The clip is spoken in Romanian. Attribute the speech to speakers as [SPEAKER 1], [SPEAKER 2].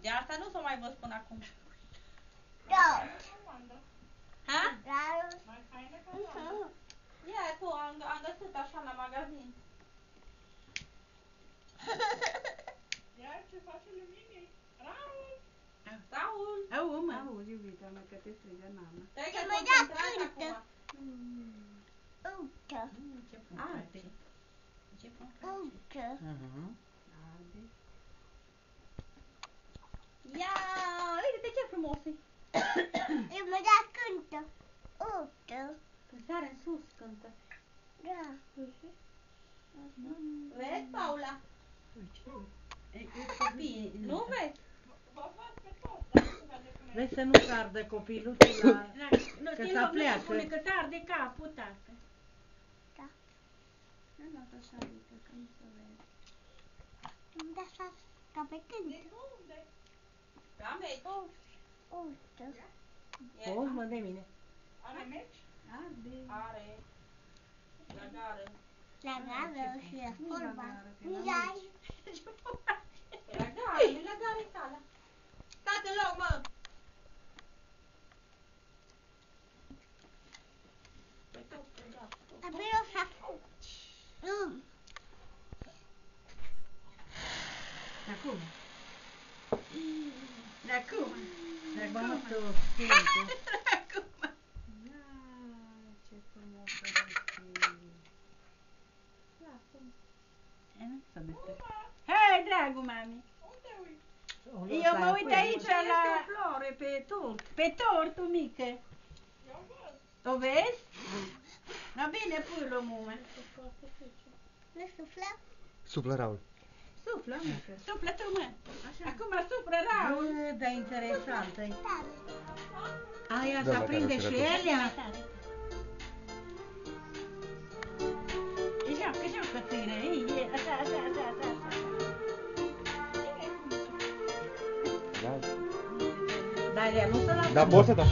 [SPEAKER 1] De asta nu s-o mai văzut până acum. Ha?
[SPEAKER 2] Mai faină ca Wanda.
[SPEAKER 1] Ia tu, am găsit așa la magazin.
[SPEAKER 2] Iar ce face luminii? Raul!
[SPEAKER 1] Raul!
[SPEAKER 3] Auzi, iubita mea, că te strigă mama.
[SPEAKER 1] Stai că concentrat acum.
[SPEAKER 3] Ce frumos.
[SPEAKER 1] Ce frumos. Ia, uite ce frumos e. Când sare în sus cântă. Vezi, Paula?
[SPEAKER 3] Copii,
[SPEAKER 1] Nu vezi?
[SPEAKER 2] Vă văd pe toți, dar nu se vede cum e.
[SPEAKER 3] Vezi să nu-ți ardă copilul tu la... Că s-a pleacă.
[SPEAKER 4] Spune că s-arde capul, tată.
[SPEAKER 3] Nu dat așa, adică, că nu se vede.
[SPEAKER 2] De unde?
[SPEAKER 1] Da, meci.
[SPEAKER 3] Auzi, mă, de mine.
[SPEAKER 2] Are meci?
[SPEAKER 3] Arde.
[SPEAKER 1] Are. La gară.
[SPEAKER 3] La gară,
[SPEAKER 1] E la gară e sala. Stai în loc, mă.
[SPEAKER 3] Acum.
[SPEAKER 1] De acum.
[SPEAKER 3] Bătă, sfântă.
[SPEAKER 1] Acum.
[SPEAKER 3] Ce frumos arăți. Nu s-a despre.
[SPEAKER 4] Hei, dragul mami.
[SPEAKER 2] Unde uiți?
[SPEAKER 4] Eu mă uit aici
[SPEAKER 3] Este
[SPEAKER 4] la...
[SPEAKER 3] o floare pe tort.
[SPEAKER 4] Pe tortul mică.
[SPEAKER 2] Eu văd.
[SPEAKER 4] O vezi? Da bine, pui-l o mumă.
[SPEAKER 5] Suflă, Raul.
[SPEAKER 3] Suflă, mică.
[SPEAKER 4] Suflă tu, mă. Acum suflă Raul.
[SPEAKER 3] Bă, dar interesantă-i. Aia
[SPEAKER 5] Da,
[SPEAKER 3] se
[SPEAKER 5] la
[SPEAKER 3] aprinde
[SPEAKER 5] care
[SPEAKER 3] și
[SPEAKER 5] se
[SPEAKER 3] elea?
[SPEAKER 4] Joacă tine. Așa.
[SPEAKER 5] Da,
[SPEAKER 3] Dar ea nu se lasă.
[SPEAKER 5] da, poți să da.